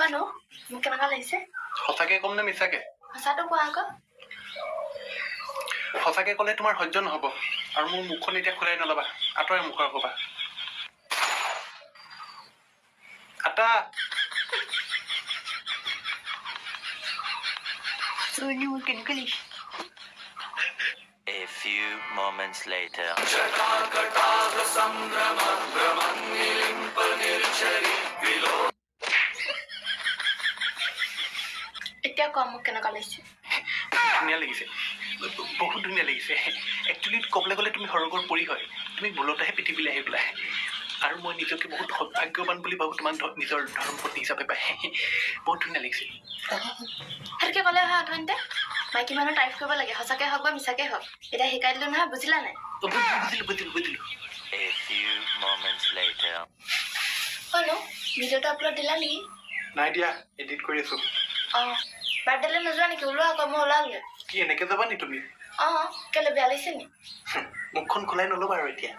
Mano, মোক কেনেকুৱা লাগিছে? সঁচাকে কম নে মিছাকে? সঁচাটো কোৱা আকৌ। সঁচাকে ক'লে তোমাৰ সহ্য নহ'ব আৰু মোৰ মুখখন এতিয়া খোলাই নল'বা। আঁতৰে মুখৰ ক'বা। আটা। মোৰ কেনেকুৱা লাগিছে? A few moments later. এতিয়া কোৱা মোক কেনেকুৱা লাগিছে? ধুনীয়া লাগিছে, বহুত ধুনীয়া লাগিছে। একচুৱেলি ক'বলৈ গ'লে তুমি সৰগৰ পৰি হয়। তুমি ভুলতেহে পৃথিৱীলৈ আহি পেলাই আৰু মই নিজকে বহুত সৌভাগ্যৱান বুলি ভাবোঁ তোমাক নিজৰ ধৰ্মপত্নী হিচাপে পাই। বহুত ধুনীয়া লাগিছে। সেইটোকে ক'লে হয় অথনিতে মাইকী মানুহ টাইপ কৰিব লাগে, সঁচাকে হওক বা মিছাকে হওক। এতিয়া শিকাই দিলো নহয়, বুজিলা নাই? বুজিলো। A few moments later. হলো ভিডিঅ'টো আপলোড দিলা নেকি? নাই দিয়া, এডিট কৰি আছো। বাৰ্থডেলৈ নোযোৱা নেকি? ওলোৱা আকৌ, মই ওলালোগে। কি এনেকে যাবা নি তুমি? কেলে বেয়া লাগিছে নি? মুখখন খোলাই নল'বা আৰু এতিয়া।